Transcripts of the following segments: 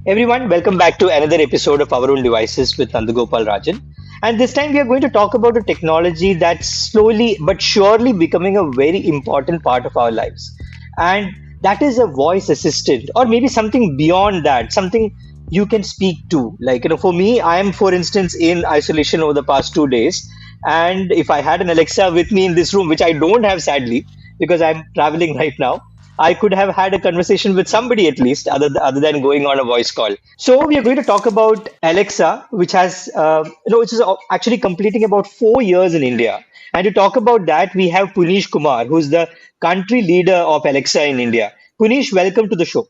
Everyone, welcome back to another episode of Our Own Devices with Nandagopal Rajan. And this time we are going to talk about a technology that's slowly but surely becoming a very important part of our lives. And that is a voice assistant, or maybe something beyond that, something you can speak to. For me, I am, for instance, in isolation over the past 2 days. And if I had an Alexa with me in this room, which I don't have sadly, because I'm traveling right now, I could have had a conversation with somebody at least, other than going on a voice call. So we are going to talk about Alexa, which which is actually completing about 4 years in India. And to talk about that, we have Puneesh Kumar, who's the country leader of Alexa in India. Puneesh, welcome to the show.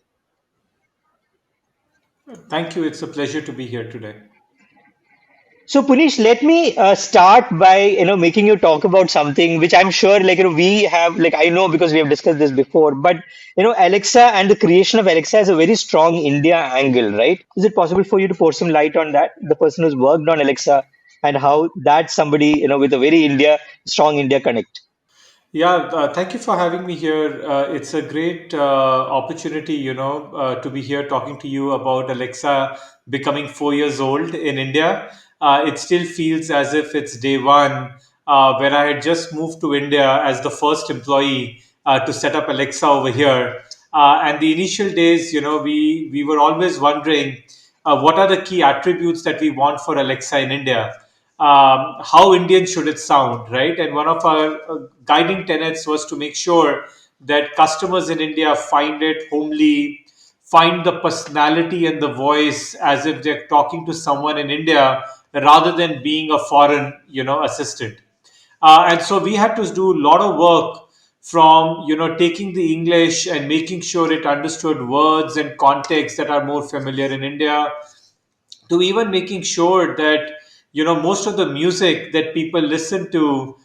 Thank you. It's a pleasure to be here today. So Punish, let me start by making you talk about something which I'm sure we have I know because we have discussed this before, but Alexa and the creation of Alexa has a very strong India angle, right? Is it possible for you to pour some light on that? The person who's worked on Alexa and how that's somebody with a very strong India connect. Yeah, thank you for having me here. It's a great opportunity, to be here talking to you about Alexa becoming 4 years old in India. It still feels as if it's day one, where I had just moved to India as the first employee to set up Alexa over here. And the initial days, we were always wondering what are the key attributes that we want for Alexa in India. How Indian should it sound, right? And one of our guiding tenets was to make sure that customers in India find it homely, find the personality and the voice as if they're talking to someone in India rather than being a foreign, assistant. And so we had to do a lot of work from taking the English and making sure it understood words and contexts that are more familiar in India, to even making sure that most of the music that people listen to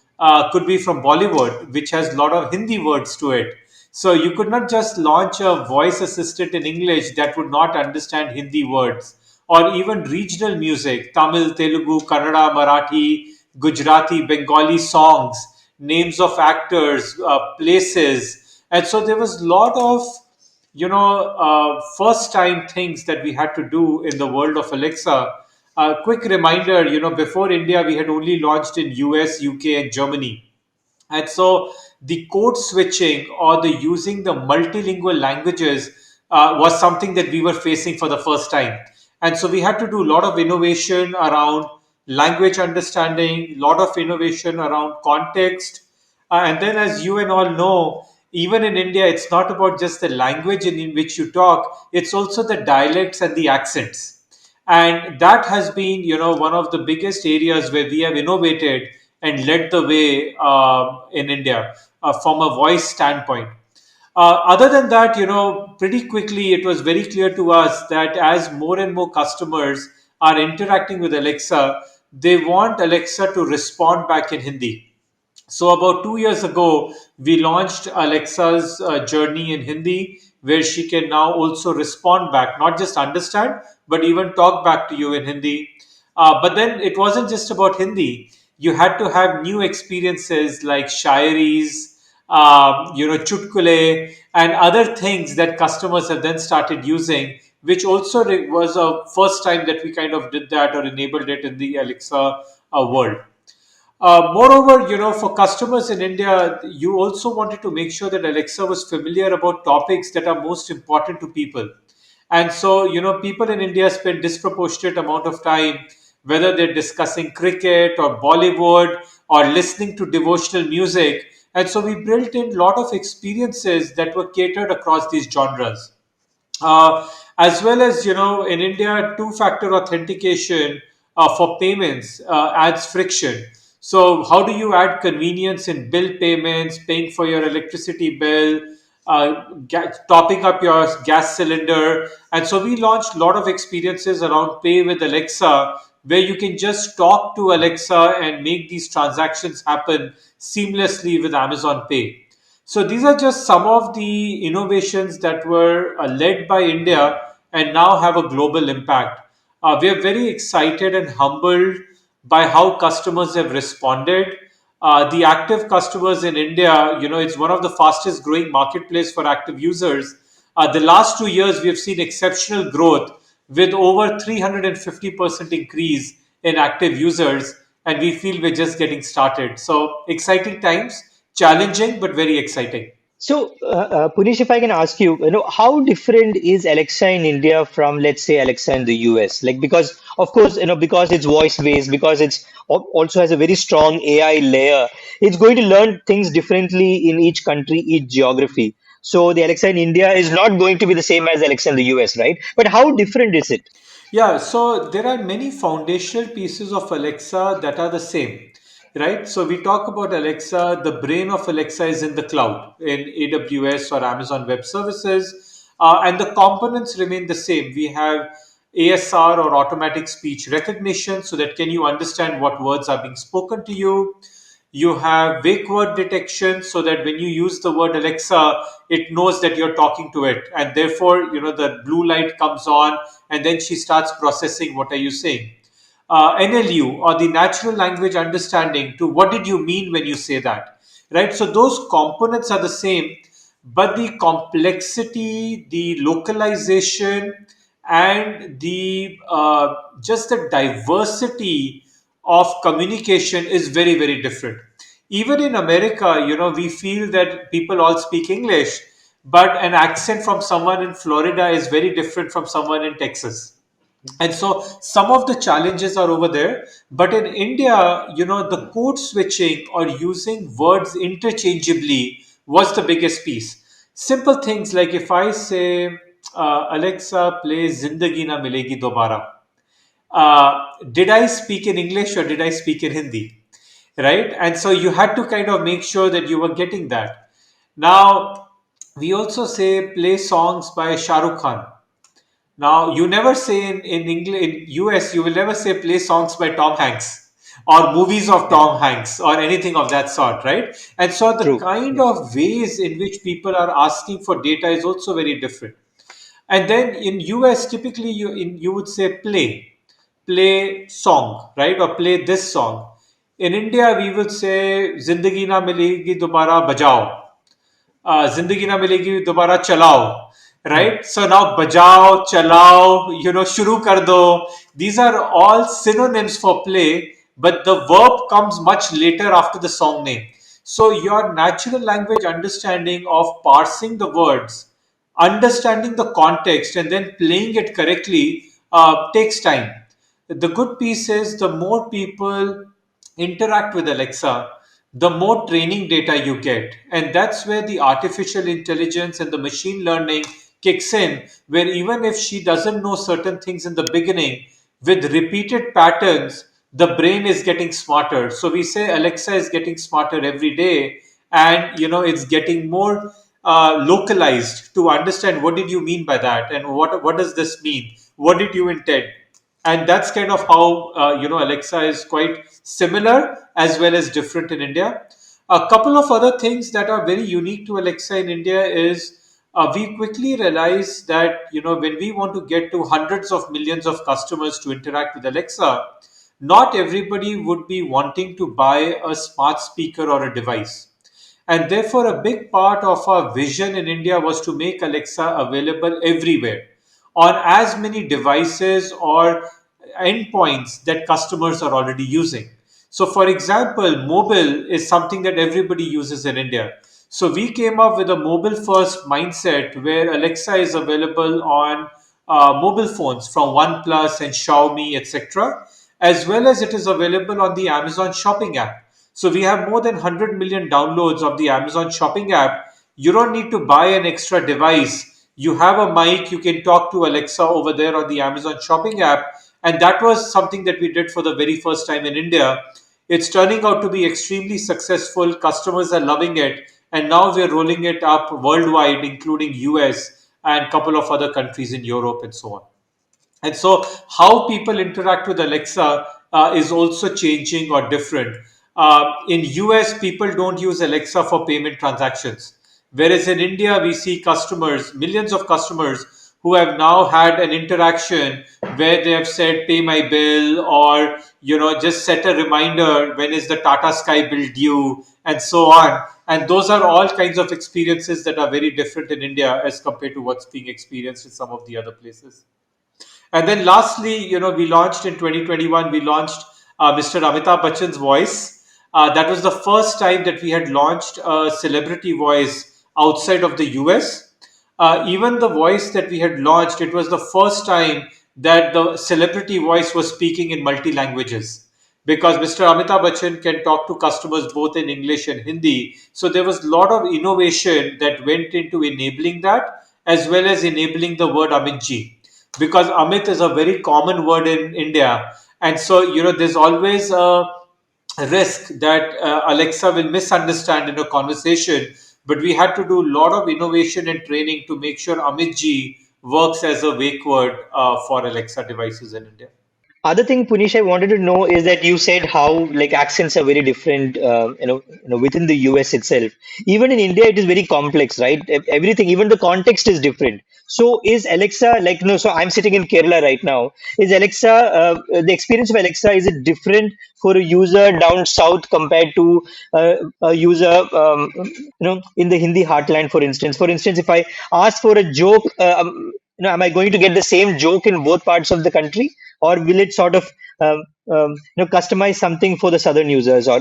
could be from Bollywood, which has a lot of Hindi words to it. So you could not just launch a voice assistant in English that would not understand Hindi words, or even regional music, Tamil, Telugu, Kannada, Marathi, Gujarati, Bengali songs, names of actors, places. And so there was a lot of first time things that we had to do in the world of Alexa. Quick reminder, before India, we had only launched in US, UK, and Germany. And so the code switching or the using the multilingual languages was something that we were facing for the first time. And so we had to do a lot of innovation around language understanding, a lot of innovation around context. And then, as you and all know, even in India, it's not about just the language in which you talk, it's also the dialects and the accents. And that has been one of the biggest areas where we have innovated and led the way in India from a voice standpoint. Other than that, pretty quickly it was very clear to us that as more and more customers are interacting with Alexa, they want Alexa to respond back in Hindi. So, about 2 years ago, we launched Alexa's journey in Hindi, where she can now also respond back, not just understand, but even talk back to you in Hindi. But then it wasn't just about Hindi. You had to have new experiences like shayaris, chutkule, and other things that customers have then started using, which also was a first time that we kind of did that or enabled it in the Alexa world. Moreover, for customers in India, you also wanted to make sure that Alexa was familiar about topics that are most important to people. And so, people in India spend disproportionate amount of time, whether they're discussing cricket or Bollywood or listening to devotional music. And so we built in a lot of experiences that were catered across these genres. As well as, in India, two-factor authentication for payments adds friction. So how do you add convenience in bill payments, paying for your electricity bill, topping up your gas cylinder? And so we launched a lot of experiences around pay with Alexa, where you can just talk to Alexa and make these transactions happen seamlessly with Amazon Pay. So these are just some of the innovations that were led by India and now have a global impact. We are very excited and humbled by how customers have responded. The active customers in India, it's one of the fastest growing marketplace for active users. The last 2 years, we have seen exceptional growth with over 350% increase in active users, and we feel we're just getting started. So exciting times, challenging but very exciting. So, Punish, if I can ask you, how different is Alexa in India from, let's say, Alexa in the US? Like, because, of course, because it's voice-based, because it's also has a very strong AI layer, it's going to learn things differently in each country, each geography. So, the Alexa in India is not going to be the same as Alexa in the US, right? But how different is it? Yeah, so there are many foundational pieces of Alexa that are the same, right? So we talk about Alexa, the brain of Alexa is in the cloud, in AWS or Amazon Web Services, and the components remain the same. We have ASR or automatic speech recognition, so that can you understand what words are being spoken to you. You have wake word detection, so that when you use the word Alexa, it knows that you're talking to it, and therefore the blue light comes on, and then she starts processing what are you saying. NLU, or the natural language understanding, to what did you mean when you say that, right? So those components are the same, but the complexity, the localization, and the just the diversity of communication is very, very different. Even in America, we feel that people all speak English, but an accent from someone in Florida is very different from someone in Texas. And so some of the challenges are over there. But in India, the code switching or using words interchangeably was the biggest piece. Simple things like if I say, Alexa, play Zindagi Na Milegi Dobara. Did I speak in English or did I speak in Hindi? Right? And so you had to kind of make sure that you were getting that. Now, we also say play songs by Shah Rukh Khan. Now, you never say in English, in US, you will never say play songs by Tom Hanks or movies of Yeah, Tom Hanks or anything of that sort, right? And so the true. kind Yeah, of ways in which people are asking for data is also very different. And then in US, typically you would say play song, right? Or play this song. In India, we would say Zindagi Na Milegi Dobara Bajao, जिंदगी ना मिलेगी दोबारा चलाओ, Hmm. right? So now bajao, chalao, shuru kar do, these are all synonyms for play, but the verb comes much later after the song name. So your natural language understanding of parsing the words, understanding the context, and then playing it correctly takes time. The good piece is the more people interact with Alexa, the more training data you get. And that's where the artificial intelligence and the machine learning kicks in, where even if she doesn't know certain things in the beginning, with repeated patterns, the brain is getting smarter. So we say Alexa is getting smarter every day, and it's getting more localized to understand what did you mean by that, and what does this mean? What did you intend? And that's kind of how Alexa is quite similar as well as different in India. A couple of other things that are very unique to Alexa in India is we quickly realize that when we want to get to hundreds of millions of customers to interact with Alexa, not everybody would be wanting to buy a smart speaker or a device. And therefore, a big part of our vision in India was to make Alexa available everywhere on as many devices or endpoints that customers are already using. So, for example, mobile is something that everybody uses in India. So, we came up with a mobile first mindset where Alexa is available on mobile phones from OnePlus and Xiaomi, etc., as well as it is available on the Amazon shopping app. So we have more than 100 million downloads of the Amazon shopping app. You don't need to buy an extra device. You have a mic, you can talk to Alexa over there on the Amazon shopping app. And that was something that we did for the very first time in India. It's turning out to be extremely successful. Customers are loving it. And now we're rolling it up worldwide, including US and a couple of other countries in Europe and so on. And so, how people interact with Alexa is also changing or different. In US, people don't use Alexa for payment transactions, whereas in India, we see customers, millions of customers, who have now had an interaction where they have said, "Pay my bill," or just set a reminder when is the Tata Sky bill due, and so on. And those are all kinds of experiences that are very different in India as compared to what's being experienced in some of the other places. And then lastly, we launched in 2021, we launched Mr. Amitabh Bachchan's voice. That was the first time that we had launched a celebrity voice outside of the US. Even the voice that we had launched, it was the first time that the celebrity voice was speaking in multi languages, because Mr. Amitabh Bachchan can talk to customers both in English and Hindi. So there was a lot of innovation that went into enabling that, as well as enabling the word Amit ji, because Amit is a very common word in India. And so, there's always a risk that Alexa will misunderstand in a conversation. But we had to do a lot of innovation and training to make sure Amit ji works as a wake word for Alexa devices in India. Other thing, Punish, I wanted to know is that you said how like accents are very different, within the US itself. Even in India, it is very complex, right? Everything, even the context is different. So is Alexa like, no, so I'm sitting in Kerala right now. Is Alexa, the experience of Alexa, is it different for a user down south compared to a user, in the Hindi heartland, for instance? For instance, if I ask for a joke, am I going to get the same joke in both parts of the country? Or will it sort of customize something for the southern users, or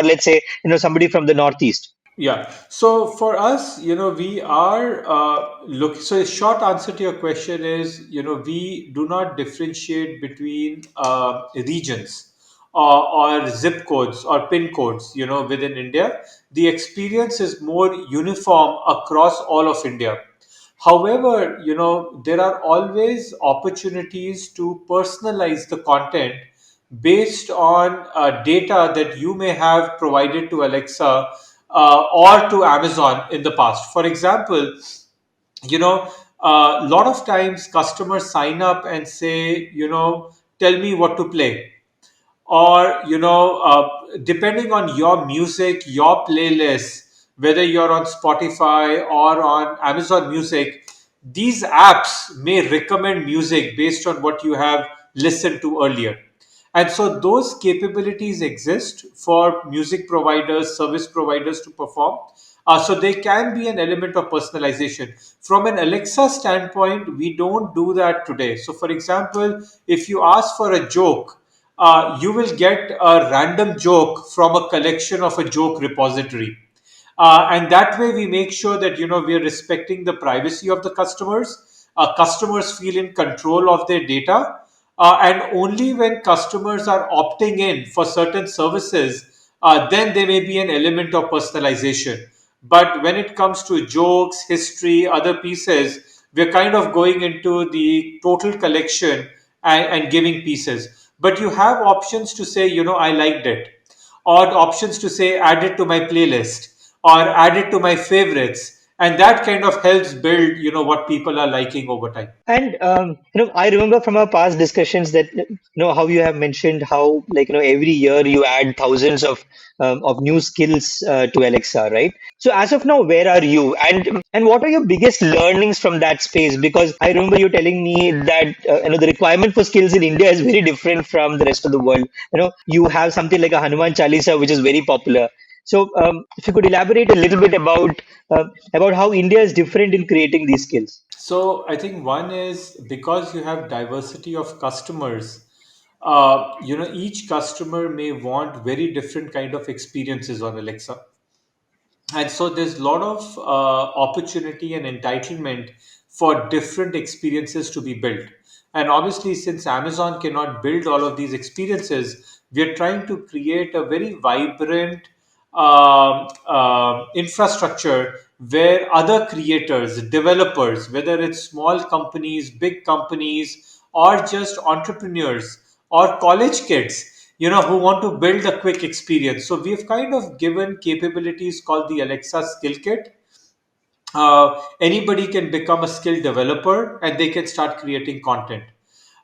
let's say somebody from the northeast? Yeah. So for us, we are look. So a short answer to your question is, we do not differentiate between regions or zip codes or pin codes. Within India, the experience is more uniform across all of India. However, there are always opportunities to personalize the content based on data that you may have provided to Alexa or to Amazon in the past. For example, you know, a lot of times customers sign up and say, tell me what to play, or depending on your music, your playlist, whether you're on Spotify or on Amazon Music, these apps may recommend music based on what you have listened to earlier. And so those capabilities exist for music providers, service providers to perform. So they can be an element of personalization. From an Alexa standpoint, we don't do that today. So, for example, if you ask for a joke, you will get a random joke from a collection of a joke repository. And that way we make sure that we are respecting the privacy of the customers. Customers feel in control of their data, and only when customers are opting in for certain services, then there may be an element of personalization. But when it comes to jokes, history, other pieces, we're kind of going into the total collection and giving pieces. But you have options to say, I liked it, or options to say, add it to my playlist, or add it to my favorites. And that kind of helps build, what people are liking over time. And I remember from our past discussions that how you have mentioned how like every year you add thousands of new skills to Alexa, right? So as of now, where are you? And what are your biggest learnings from that space? Because I remember you telling me that the requirement for skills in India is very different from the rest of the world. You have something like a Hanuman Chalisa, which is very popular. So if you could elaborate a little bit about how India is different in creating these skills. So I think one is because you have diversity of customers. Each customer may want very different kind of experiences on Alexa, and so there's a lot of opportunity and entitlement for different experiences to be built. And obviously, since Amazon cannot build all of these experiences, we are trying to create a very vibrant infrastructure where other creators, developers, whether it's small companies, big companies, or just entrepreneurs or college kids, who want to build a quick experience. So we've kind of given capabilities called the Alexa Skill Kit. Anybody can become a skill developer and they can start creating content.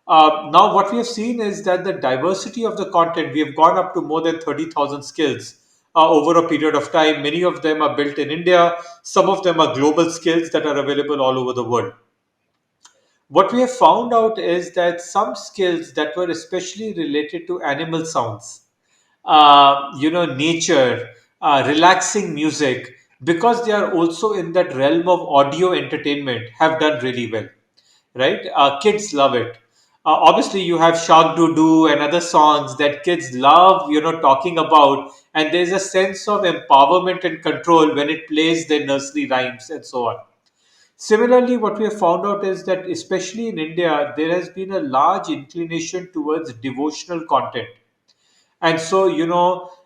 Now, what we have seen is that the diversity of the content, we have gone up to more than 30,000 skills over a period of time. Many of them are built in India, some of them are global skills that are available all over the world. What we have found out is that some skills that were especially related to animal sounds, nature, relaxing music, because they are also in that realm of audio entertainment, have done really well, right? Kids love it. Obviously, you have Shag Do Do and other songs that kids love, talking about. And there's a sense of empowerment and control when it plays their nursery rhymes and so on. Similarly, what we have found out is that, especially in India, there has been a large inclination towards devotional content. And so,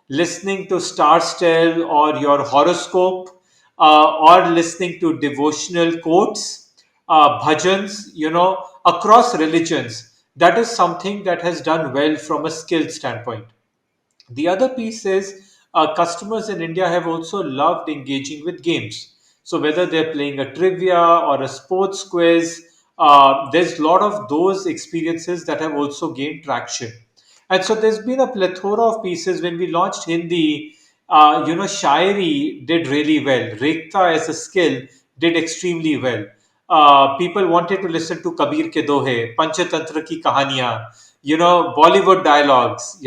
listening to Star Style or your horoscope, or listening to devotional quotes, bhajans, across religions, that is something that has done well from a skill standpoint. The other piece is, customers in India have also loved engaging with games. So whether they're playing a trivia or a sports quiz, there's a lot of those experiences that have also gained traction. And so there's been a plethora of pieces. When we launched Hindi, shayari did really well. Rekta as a skill did extremely well. People wanted to listen to Kabir ke Dohe, Panchatantra ki kahaniyan, Bollywood dialogues,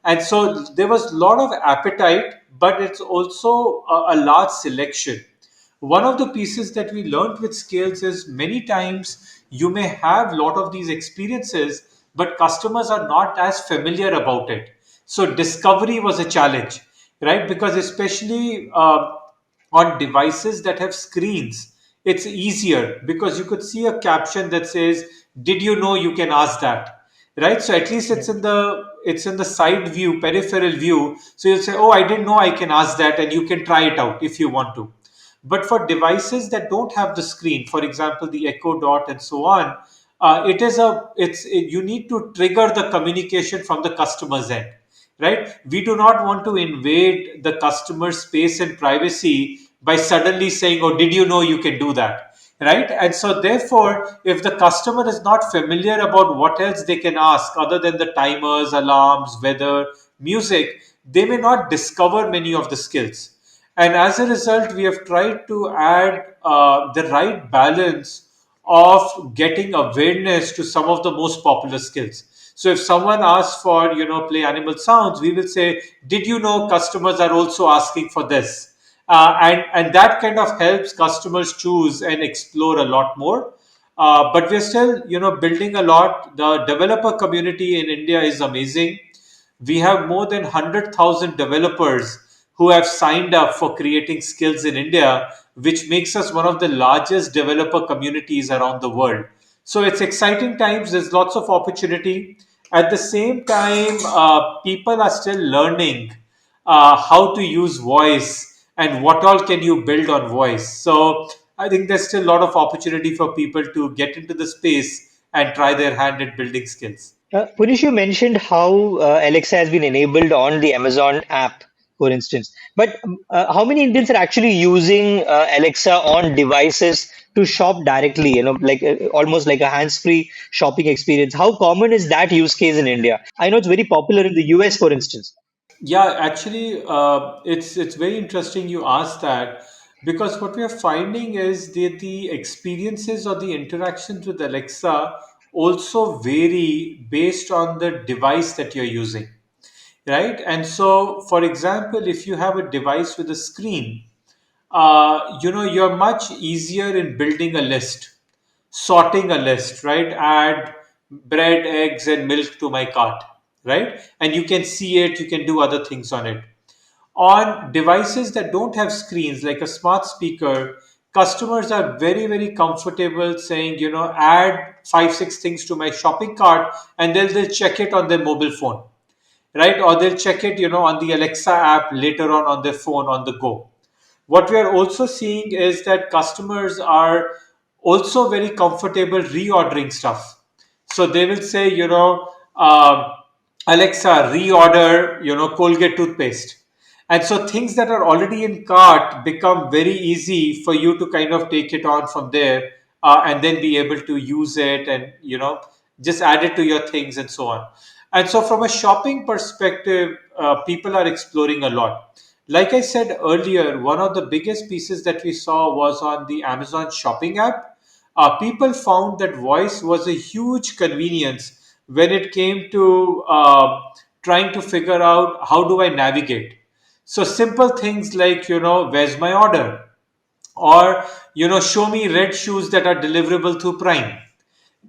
and so there was a lot of appetite, but it's also a large selection. One of the pieces that we learned with scales is, many times you may have a lot of these experiences, but customers are not as familiar about it. So discovery was a challenge, right? Because especially on devices that have screens, it's easier because you could see a caption that says, "Did you know you can ask that?" Right? So at least Yeah. it's in the side view, peripheral view. So you'll say, "Oh, I didn't know I can ask that," and you can try it out if you want to. But for devices that don't have the screen, for example, the Echo Dot and so on, you need to trigger the communication from the customer's end, right? We do not want to invade the customer's space and privacy by suddenly saying, "Oh, did you know you can do that?" Right? And so, therefore, if the customer is not familiar about what else they can ask other than the timers, alarms, weather, music, they may not discover many of the skills. And as a result, we have tried to add the right balance of getting awareness to some of the most popular skills. So if someone asks for, play animal sounds, we will say, "Did you know customers are also asking for this?" And that kind of helps customers choose and explore a lot more. But we're still, building a lot. The developer community in India is amazing. We have more than 100,000 developers who have signed up for creating skills in India, which makes us one of the largest developer communities around the world. So it's exciting times. There's lots of opportunity. At the same time, people are still learning how to use voice and what all can you build on voice. So I think there's still a lot of opportunity for people to get into the space and try their hand at building skills. Punish, you mentioned how Alexa has been enabled on the Amazon app, for instance. But how many Indians are actually using Alexa on devices to shop directly? Like almost like a hands-free shopping experience. How common is that use case in India? I know it's very popular in the US, for instance. Yeah, actually, it's very interesting you asked that, because what we are finding is that the experiences or the interactions with Alexa also vary based on the device that you're using, right? And so, for example, if you have a device with a screen, you're much easier in building a list, sorting a list, right? Add bread, eggs, and milk to my cart, right? And you can see it, you can do other things on it. On devices that don't have screens, like a smart speaker, customers are very, very comfortable saying, add five, six things to my shopping cart, and they'll check it on their mobile phone, right? Or they'll check it, on the Alexa app later on their phone on the go. What we are also seeing is that customers are also very comfortable reordering stuff. So they will say, Alexa, reorder, Colgate toothpaste. And so things that are already in cart become very easy for you to kind of take it on from there, and then be able to use it and, just add it to your things and so on. And so, from a shopping perspective, people are exploring a lot. Like I said earlier, one of the biggest pieces that we saw was on the Amazon shopping app. People found that voice was a huge convenience when it came to trying to figure out how do I navigate. So simple things like, where's my order? Or, show me red shoes that are deliverable through Prime.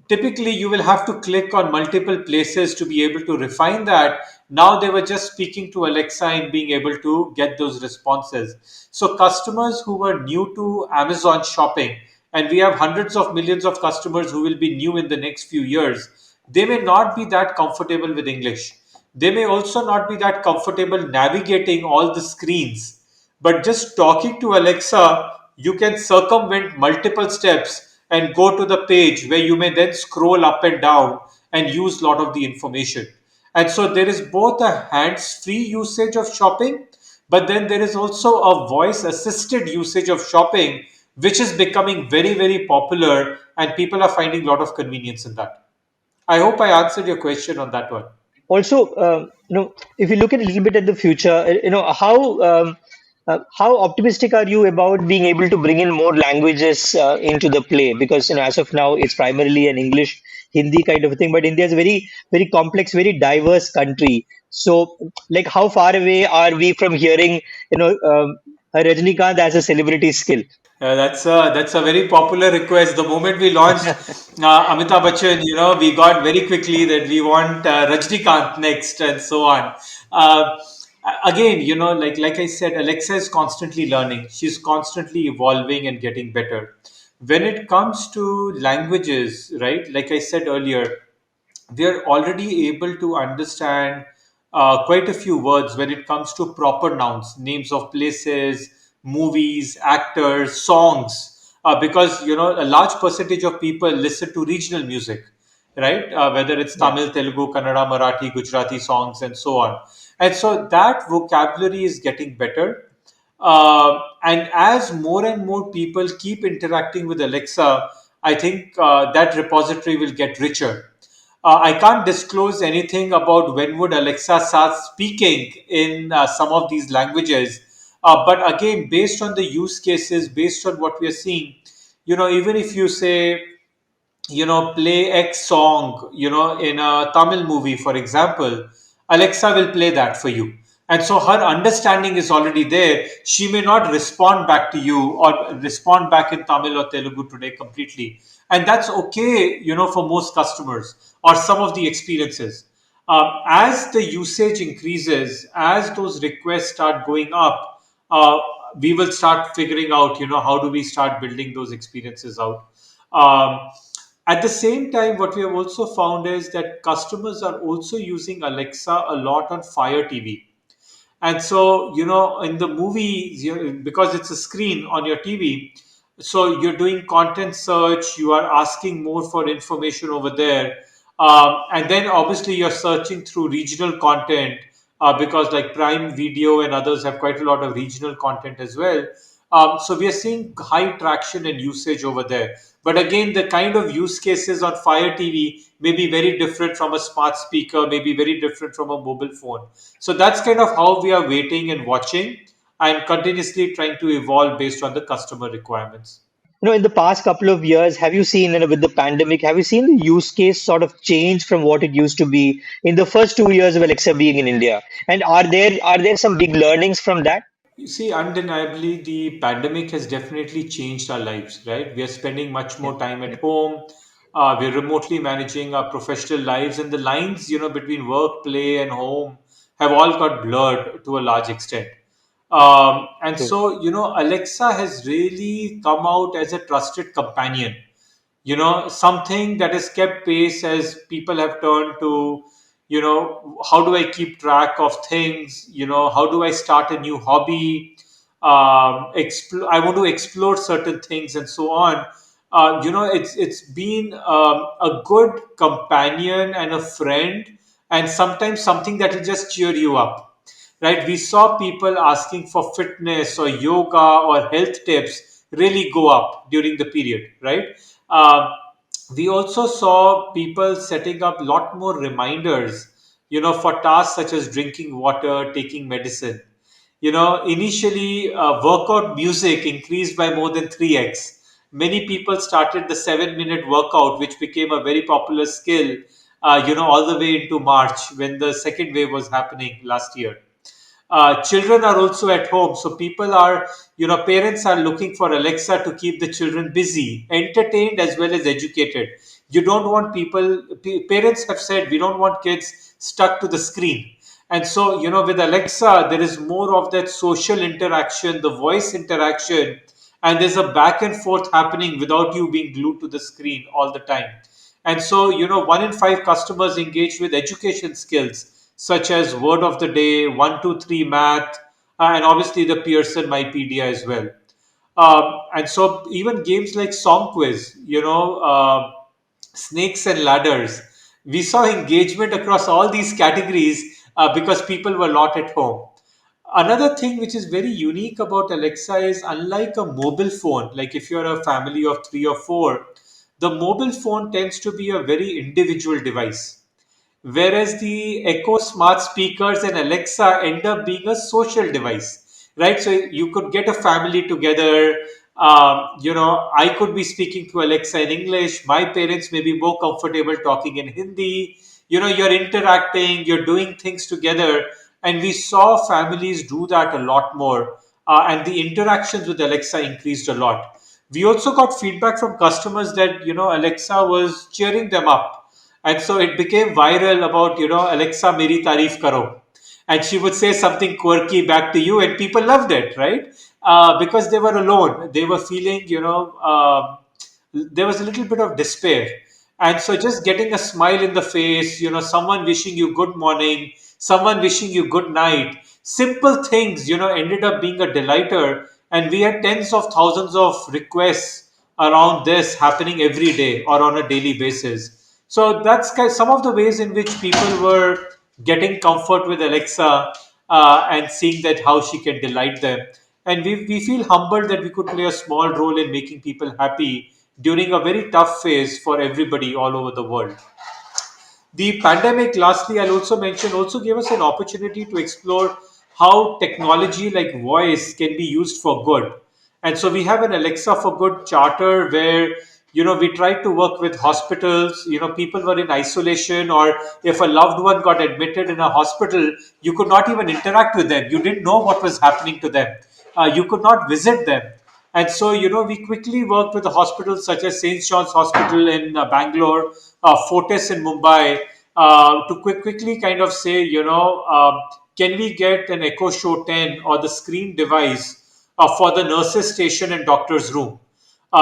Typically you will have to click on multiple places to be able to refine that. Now they were just speaking to Alexa and being able to get those responses. So customers who were new to Amazon shopping, and we have hundreds of millions of customers who will be new in the next few years, they may not be that comfortable with English. They may also not be that comfortable navigating all the screens, but just talking to Alexa, you can circumvent multiple steps and go to the page where you may then scroll up and down and use a lot of the information. And so there is both a hands free usage of shopping, but then there is also a voice assisted usage of shopping, which is becoming very, very popular, and people are finding a lot of convenience in that. I hope I answered your question on that one. Also, if you look at a little bit at the future, how optimistic are you about being able to bring in more languages into the play? Because as of now, it's primarily an English, Hindi kind of a thing. But India is a very complex, very diverse country. So, like, how far away are we from hearing, a Rajnikant as a celebrity skill? That's a very popular request. The moment we launched Amitabh Bachchan, we got very quickly that we want Rajnikant next, and so on. Uh, Again, like I said, Alexa is constantly learning. She's constantly evolving and getting better. When it comes to languages, right? Like I said earlier, we are already able to understand quite a few words when it comes to proper nouns, names of places, movies, actors, songs, because a large percentage of people listen to regional music, right? Whether it's Yeah. Tamil, Telugu, Kannada, Marathi, Gujarati songs, and so on. And so that vocabulary is getting better. And as more and more people keep interacting with Alexa, I think that repository will get richer. I can't disclose anything about when would Alexa start speaking in some of these languages. But again, based on the use cases, based on what we are seeing, even if you say, play X song, in a Tamil movie, for example, Alexa will play that for you. And so her understanding is already there. She may not respond back to you or respond back in Tamil or Telugu today completely. And that's okay, for most customers or some of the experiences. As the usage increases, as those requests start going up, uh, we will start figuring out, how do we start building those experiences out. Um, at the same time, what we have also found is that customers are also using Alexa a lot on Fire TV. And so, in the movies, because it's a screen on your TV, so you're doing content search, you are asking more for information over there. And then obviously you're searching through regional content because like Prime Video and others have quite a lot of regional content as well. So we are seeing high traction and usage over there. But again, the kind of use cases on Fire TV may be very different from a smart speaker, may be very different from a mobile phone. So that's kind of how we are waiting and watching and continuously trying to evolve based on the customer requirements. In the past couple of years, have you seen, with the pandemic, have you seen the use case sort of change from what it used to be in the first 2 years of Alexa being in India? And are there some big learnings from that? You see, undeniably, the pandemic has definitely changed our lives, right? We are spending much Yeah. more time at home. We're remotely managing our professional lives, and the lines, between work, play, and home have all got blurred to a large extent. And True. so, Alexa has really come out as a trusted companion, something that has kept pace as people have turned to, how do I keep track of things, how do I start a new hobby, I want to explore certain things and so on. It's been a good companion and a friend, and sometimes something that will just cheer you up, right? We saw people asking for fitness or yoga or health tips really go up during the period, right? Um, we also saw people setting up a lot more reminders, for tasks such as drinking water, taking medicine. Initially, workout music increased by more than 3x. Many people started the 7-minute workout, which became a very popular skill, all the way into March when the second wave was happening last year. Children are also at home, so people are, parents are looking for Alexa to keep the children busy, entertained, as well as educated. You don't want parents have said we don't want kids stuck to the screen. And so, with Alexa, there is more of that social interaction, the voice interaction, and there's a back and forth happening without you being glued to the screen all the time. And so, one in five customers engage with education skills such as word of the day, 1, 2, 3 math, and obviously the Pearson My PDI as well. And so even games like Song Quiz, Snakes and Ladders, we saw engagement across all these categories because people were not at home. Another thing which is very unique about Alexa is, unlike a mobile phone, like if you're a family of three or four, the mobile phone tends to be a very individual device, whereas the Echo smart speakers and Alexa end up being a social device, right? So you could get a family together. I could be speaking to Alexa in English. My parents may be more comfortable talking in Hindi. You're interacting, you're doing things together, and we saw families do that a lot more. And the interactions with Alexa increased a lot. We also got feedback from customers that Alexa was cheering them up, and so it became viral about, Alexa, meri tarif karo. And she would say something quirky back to you, and people loved it, right? Because they were alone. They were feeling, there was a little bit of despair. And so just getting a smile in the face, someone wishing you good morning, someone wishing you good night, simple things, ended up being a delighter. And we had tens of thousands of requests around this happening every day or on a daily basis. So that's some of the ways in which people were getting comfort with Alexa, and seeing that how she can delight them. And we feel humbled that we could play a small role in making people happy during a very tough phase for everybody all over the world. The pandemic, lastly, I'll also mention, also gave us an opportunity to explore how technology like voice can be used for good. And so we have an Alexa for Good charter where, we tried to work with hospitals. People were in isolation, or if a loved one got admitted in a hospital, you could not even interact with them. You didn't know what was happening to them. You could not visit them. And so, we quickly worked with the hospitals such as St. John's Hospital in Bangalore, Fortis in Mumbai, to quickly kind of say, can we get an Echo Show 10 or the screen device for the nurses' station and doctor's room,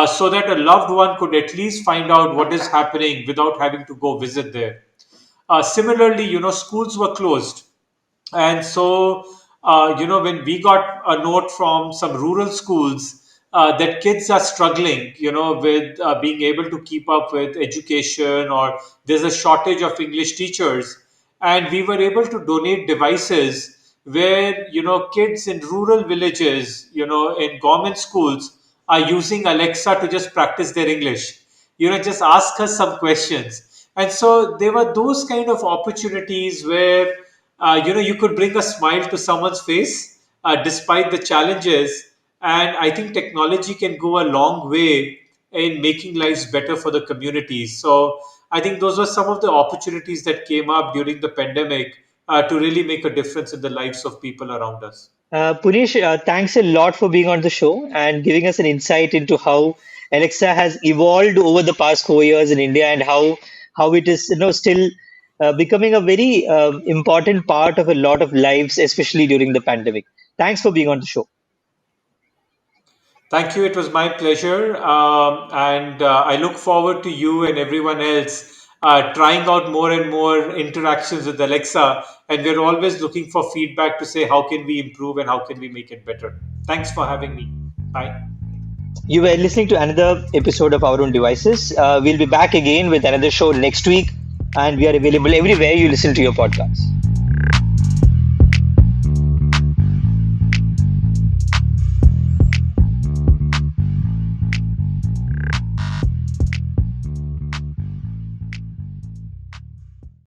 so that a loved one could at least find out what is happening without having to go visit there. Similarly, schools were closed, and so, when we got a note from some rural schools that kids are struggling, with being able to keep up with education, or there's a shortage of English teachers, and we were able to donate devices where, kids in rural villages, in government schools, are using Alexa to just practice their English. Just ask us some questions. And so there were those kind of opportunities where, you could bring a smile to someone's face despite the challenges. And I think technology can go a long way in making lives better for the communities. So I think those were some of the opportunities that came up during the pandemic to really make a difference in the lives of people around us. Punesh, thanks a lot for being on the show and giving us an insight into how Alexa has evolved over the past 4 years in India, and how it is still becoming a very important part of a lot of lives, especially during the pandemic. Thanks for being on the show. Thank you. It was my pleasure. And I look forward to you and everyone else trying out more and more interactions with Alexa. And we're always looking for feedback to say how can we improve and how can we make it better. Thanks for having me. Bye. You were listening to another episode of Our Own Devices. We'll be back again with another show next week, and we are available everywhere you listen to your podcasts.